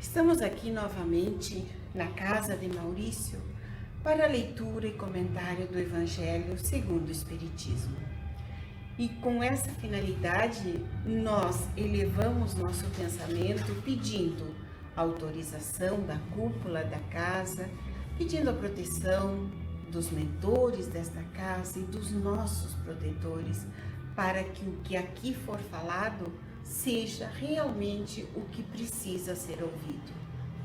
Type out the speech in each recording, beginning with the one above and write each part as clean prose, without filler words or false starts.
Estamos aqui novamente na casa de Maurício para a leitura e comentário do Evangelho segundo o Espiritismo. E com essa finalidade, nós elevamos nosso pensamento pedindo a autorização da cúpula da casa, pedindo a proteção dos mentores desta casa e dos nossos protetores, para que o que aqui for falado seja realmente o que precisa ser ouvido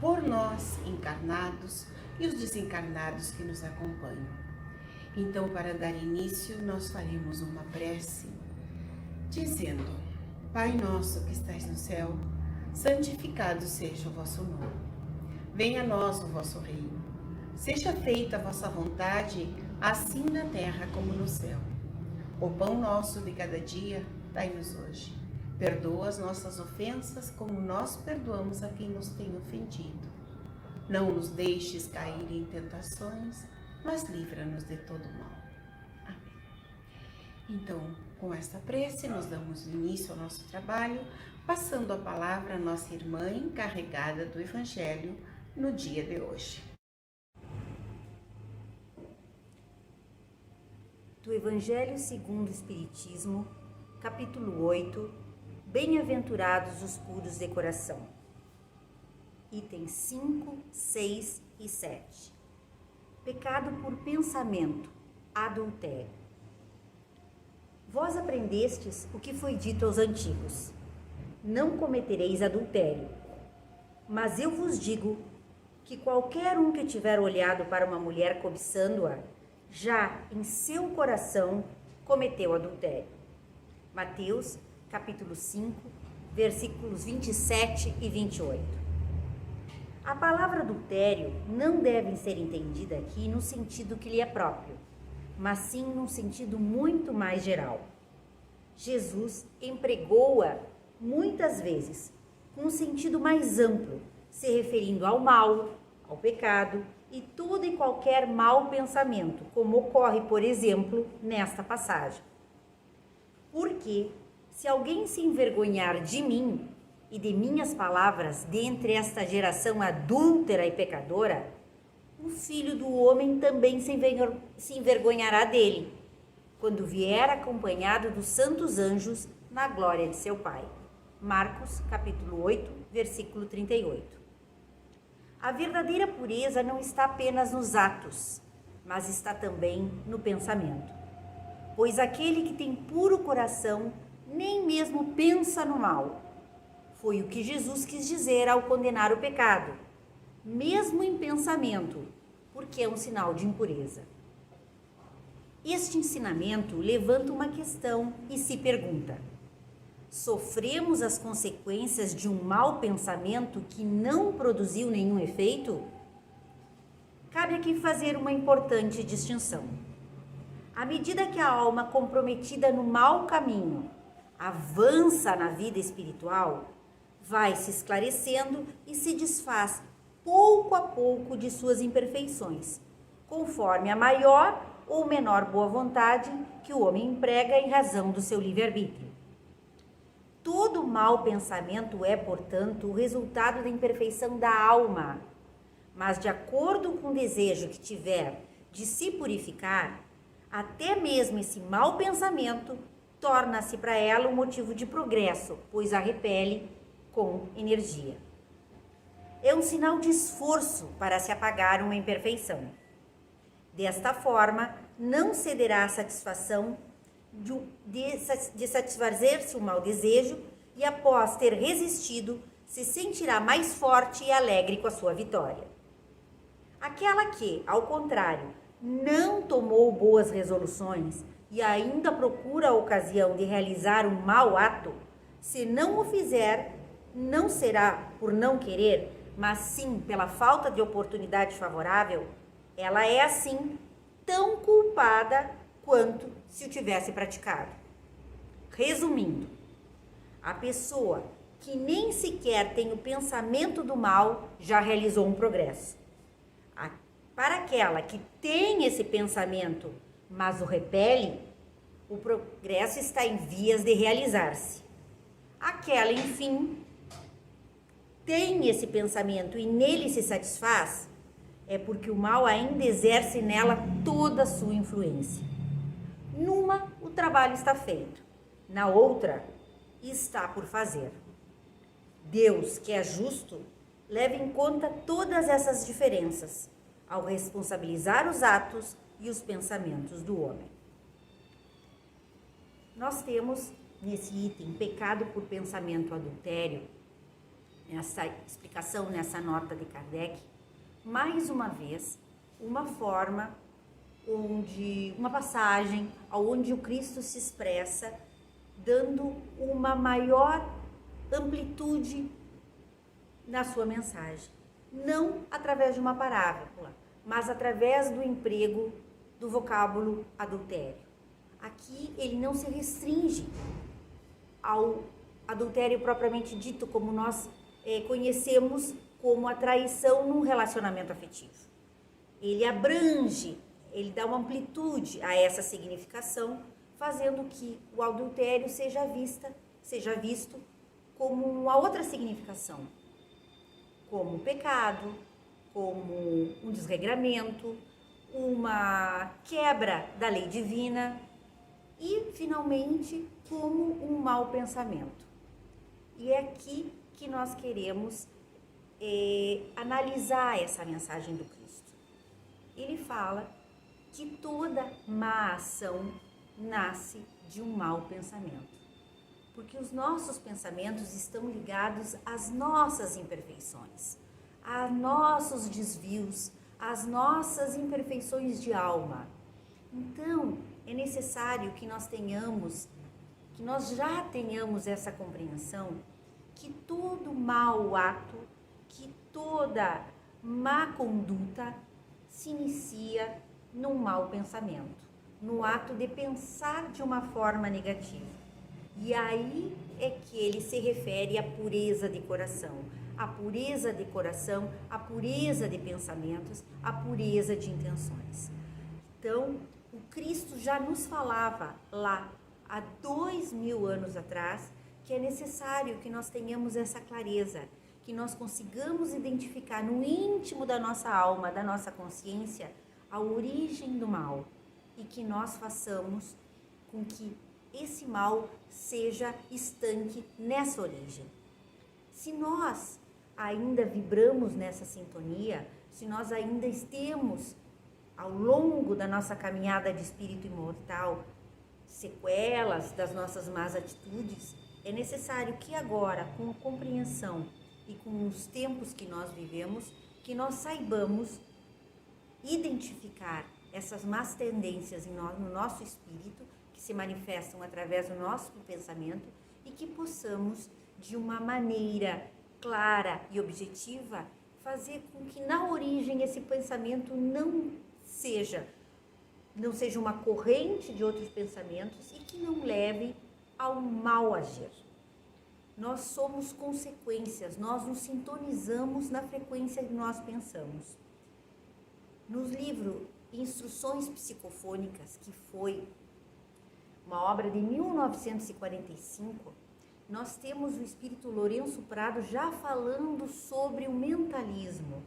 por nós encarnados e os desencarnados que nos acompanham. Então, para dar início, nós faremos uma prece dizendo: Pai nosso que estais no céu, santificado seja o vosso nome. Venha a nós o vosso reino. Seja feita a vossa vontade, assim na terra como no céu. O pão nosso de cada dia, dai-nos hoje. Perdoa as nossas ofensas, como nós perdoamos a quem nos tem ofendido. Não nos deixes cair em tentações, mas livra-nos de todo mal. Amém. Então, com esta prece, nós damos início ao nosso trabalho, passando a palavra à nossa irmã encarregada do Evangelho no dia de hoje. Do Evangelho segundo o Espiritismo, capítulo 8, Bem-aventurados os puros de coração. Itens 5, 6 e 7. Pecado por pensamento, adultério. Vós aprendestes o que foi dito aos antigos: não cometereis adultério. Mas eu vos digo que qualquer um que tiver olhado para uma mulher cobiçando-a, já em seu coração cometeu adultério. Mateus, capítulo 5, versículos 27 e 28. A palavra adultério não deve ser entendida aqui no sentido que lhe é próprio, mas sim num sentido muito mais geral. Jesus empregou-a muitas vezes com um sentido mais amplo, se referindo ao mal, ao pecado e todo e qualquer mau pensamento, como ocorre, por exemplo, nesta passagem. Porque, se alguém se envergonhar de mim e de minhas palavras dentre esta geração adúltera e pecadora, o Filho do Homem também se envergonhará dele, quando vier acompanhado dos santos anjos na glória de seu Pai. Marcos, capítulo 8, versículo 38. A verdadeira pureza não está apenas nos atos, mas está também no pensamento. Pois aquele que tem puro coração nem mesmo pensa no mal. Foi o que Jesus quis dizer ao condenar o pecado, mesmo em pensamento, porque é um sinal de impureza. Este ensinamento levanta uma questão e se pergunta: sofremos as consequências de um mau pensamento que não produziu nenhum efeito? Cabe aqui fazer uma importante distinção. À medida que a alma comprometida no mau caminho avança na vida espiritual, vai se esclarecendo e se desfaz pouco a pouco de suas imperfeições, conforme a maior ou menor boa vontade que o homem emprega em razão do seu livre-arbítrio. Todo mau pensamento é, portanto, o resultado da imperfeição da alma, mas de acordo com o desejo que tiver de se purificar, até mesmo esse mau pensamento torna-se para ela um motivo de progresso, pois a repele com energia. É um sinal de esforço para se apagar uma imperfeição. Desta forma, não cederá à satisfação de satisfazer-se o mau desejo e, após ter resistido, se sentirá mais forte e alegre com a sua vitória. Aquela que, ao contrário, não tomou boas resoluções e ainda procura a ocasião de realizar um mau ato, se não o fizer, não será por não querer, mas sim pela falta de oportunidade favorável, ela é assim tão culpada quanto se o tivesse praticado. Resumindo, a pessoa que nem sequer tem o pensamento do mal já realizou um progresso. Para aquela que tem esse pensamento, mas o repele, o progresso está em vias de realizar-se. Aquela, enfim, tem esse pensamento e nele se satisfaz, é porque o mal ainda exerce nela toda a sua influência. Numa, o trabalho está feito, na outra, está por fazer. Deus, que é justo, leva em conta todas essas diferenças ao responsabilizar os atos e os pensamentos do homem. Nós temos nesse item pecado por pensamento adultério, nessa explicação, nessa nota de Kardec, mais uma vez, uma forma uma passagem onde o Cristo se expressa dando uma maior amplitude na sua mensagem. Não através de uma parábola, mas através do emprego do vocábulo adultério. Aqui ele não se restringe ao adultério propriamente dito, como nós conhecemos como a traição num relacionamento afetivo. Ele abrange, ele dá uma amplitude a essa significação, fazendo que o adultério seja visto como uma outra significação, como pecado, como um desregramento, uma quebra da lei divina e, finalmente, como um mau pensamento. E é aqui que nós queremos analisar essa mensagem do Cristo. Ele fala que toda má ação nasce de um mau pensamento, porque os nossos pensamentos estão ligados às nossas imperfeições, a nossos desvios, às nossas imperfeições de alma. Então, é necessário que nós já tenhamos essa compreensão que todo mau ato, que toda má conduta se inicia num mau pensamento, no ato de pensar de uma forma negativa. E aí é que ele se refere à pureza de coração, a pureza de coração, a pureza de pensamentos, a pureza de intenções. Então, o Cristo já nos falava lá há 2000 anos atrás que é necessário que nós tenhamos essa clareza, que nós consigamos identificar no íntimo da nossa alma, da nossa consciência, a origem do mal e que nós façamos com que esse mal seja estanque nessa origem. Se nós ainda vibramos nessa sintonia, se nós ainda estamos ao longo da nossa caminhada de espírito imortal, sequelas das nossas más atitudes, é necessário que agora, com a compreensão e com os tempos que nós vivemos, que nós saibamos identificar essas más tendências no nosso espírito, que se manifestam através do nosso pensamento, e que possamos, de uma maneira clara e objetiva, fazer com que na origem esse pensamento não seja uma corrente de outros pensamentos e que não leve ao mal agir. Nós somos consequências, nós nos sintonizamos na frequência que nós pensamos. No livro Instruções Psicofônicas, que foi uma obra de 1945, nós temos o espírito Lourenço Prado já falando sobre o mentalismo,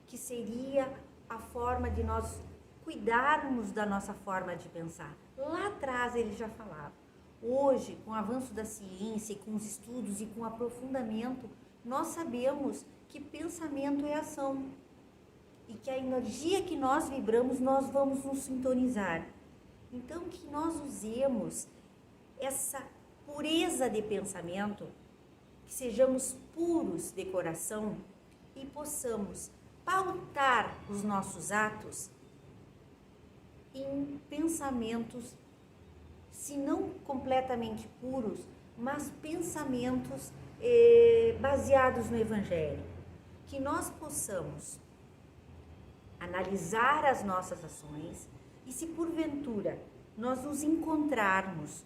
que seria a forma de nós cuidarmos da nossa forma de pensar. Lá atrás ele já falava. Hoje, com o avanço da ciência, com os estudos e com o aprofundamento, nós sabemos que pensamento é ação e que a energia que nós vibramos, nós vamos nos sintonizar. Então, que nós usemos essa pureza de pensamento, que sejamos puros de coração e possamos pautar os nossos atos em pensamentos, se não completamente puros, mas pensamentos baseados no Evangelho. Que nós possamos analisar as nossas ações e, se porventura nós nos encontrarmos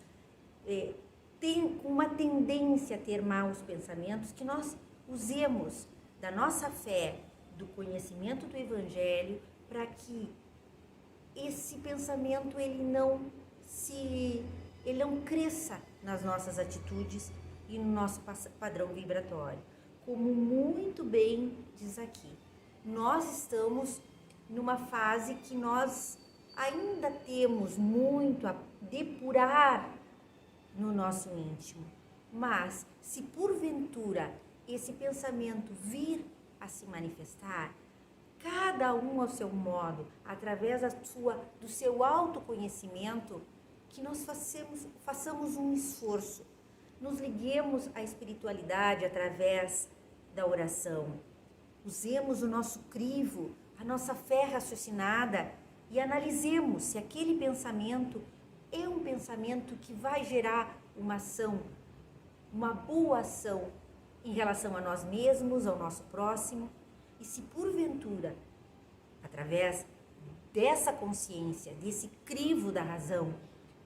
com uma tendência a ter maus pensamentos, que nós usemos da nossa fé, do conhecimento do Evangelho, para que esse pensamento ele não cresça nas nossas atitudes e no nosso padrão vibratório. como muito bem diz aqui, nós estamos numa fase que nós ainda temos muito a depurar no nosso íntimo. Mas, se porventura esse pensamento vir a se manifestar, cada um ao seu modo, através do seu autoconhecimento, que nós façamos um esforço, nos liguemos à espiritualidade através da oração, usemos o nosso crivo, a nossa fé raciocinada e analisemos se aquele pensamento é um pensamento que vai gerar uma ação, uma boa ação em relação a nós mesmos, ao nosso próximo. E se porventura, através dessa consciência, desse crivo da razão,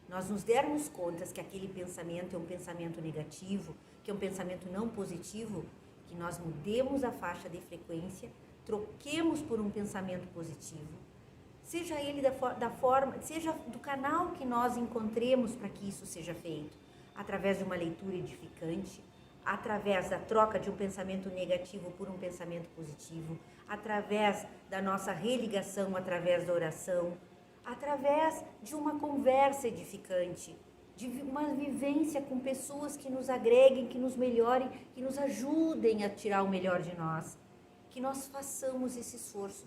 nós nos dermos conta que aquele pensamento é um pensamento negativo, que é um pensamento não positivo, que nós mudemos a faixa de frequência, troquemos por um pensamento positivo. Seja ele da forma, seja do canal que nós encontremos para que isso seja feito, através de uma leitura edificante, através da troca de um pensamento negativo por um pensamento positivo, através da nossa religação, através da oração, através de uma conversa edificante, de uma vivência com pessoas que nos agreguem, que nos melhorem, que nos ajudem a tirar o melhor de nós. Que nós façamos esse esforço.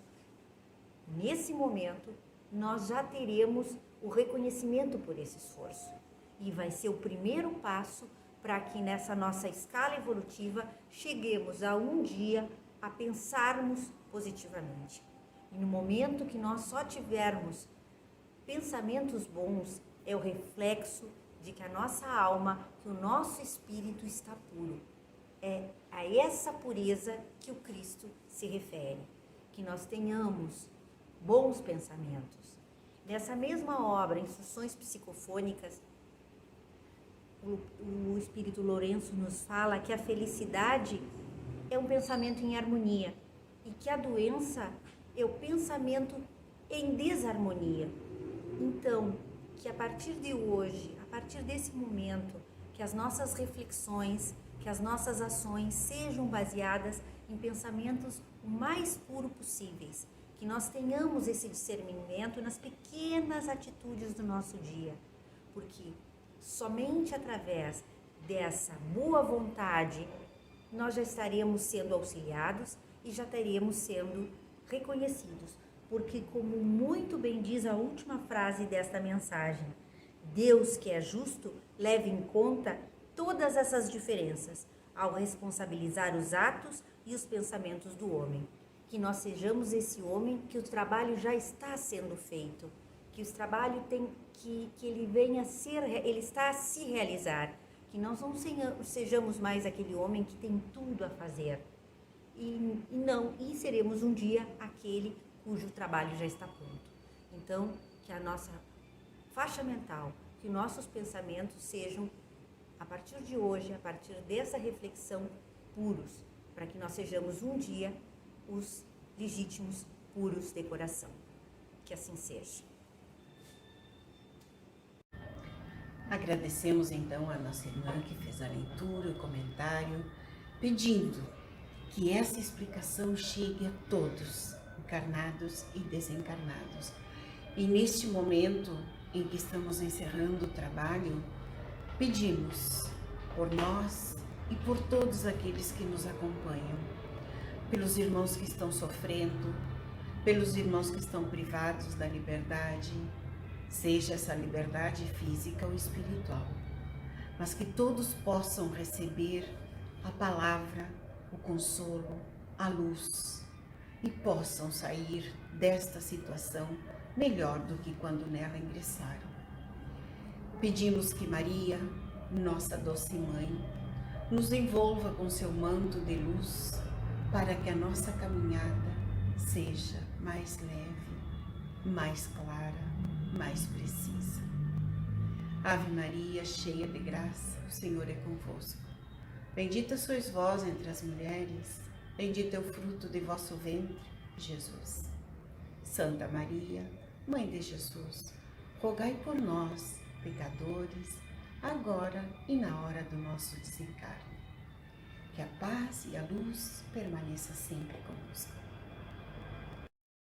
Nesse momento, nós já teremos o reconhecimento por esse esforço. E vai ser o primeiro passo para que nessa nossa escala evolutiva cheguemos a um dia a pensarmos positivamente. E no momento que nós só tivermos pensamentos bons, é o reflexo de que a nossa alma, que o nosso espírito está puro. É a essa pureza que o Cristo se refere. Que nós tenhamos bons pensamentos. Nessa mesma obra, Instruções Psicofônicas, o Espírito Lourenço nos fala que a felicidade é um pensamento em harmonia e que a doença é o pensamento em desarmonia. Então, que a partir de hoje, a partir desse momento, que as nossas reflexões, que as nossas ações sejam baseadas em pensamentos o mais puro possíveis, que nós tenhamos esse discernimento nas pequenas atitudes do nosso dia, porque somente através dessa boa vontade nós já estaremos sendo auxiliados e já estaremos sendo reconhecidos, porque como muito bem diz a última frase desta mensagem, Deus que é justo leva em conta todas essas diferenças ao responsabilizar os atos e os pensamentos do homem. Que nós sejamos esse homem, que o trabalho já está sendo feito, que o trabalho tem que ele venha a ser, ele está a se realizar, que nós não sejamos mais aquele homem que tem tudo a fazer. E seremos um dia aquele cujo trabalho já está pronto. Então, que a nossa faixa mental, que nossos pensamentos sejam, a partir de hoje, a partir dessa reflexão, puros, para que nós sejamos um dia os legítimos puros de coração. Que assim seja. Agradecemos então a nossa irmã que fez a leitura, o comentário, pedindo que essa explicação chegue a todos, encarnados e desencarnados. E neste momento em que estamos encerrando o trabalho, pedimos por nós e por todos aqueles que nos acompanham, pelos irmãos que estão sofrendo, pelos irmãos que estão privados da liberdade, seja essa liberdade física ou espiritual, mas que todos possam receber a palavra, o consolo, a luz e possam sair desta situação melhor do que quando nela ingressaram. Pedimos que Maria, nossa doce mãe, nos envolva com seu manto de luz para que a nossa caminhada seja mais leve, mais clara, mais precisa. Ave Maria, cheia de graça, o Senhor é convosco. Bendita sois vós entre as mulheres, bendito é o fruto de vosso ventre, Jesus. Santa Maria, Mãe de Jesus, rogai por nós, pecadores, agora e na hora do nosso desencarne. Que a paz e a luz permaneça sempre conosco.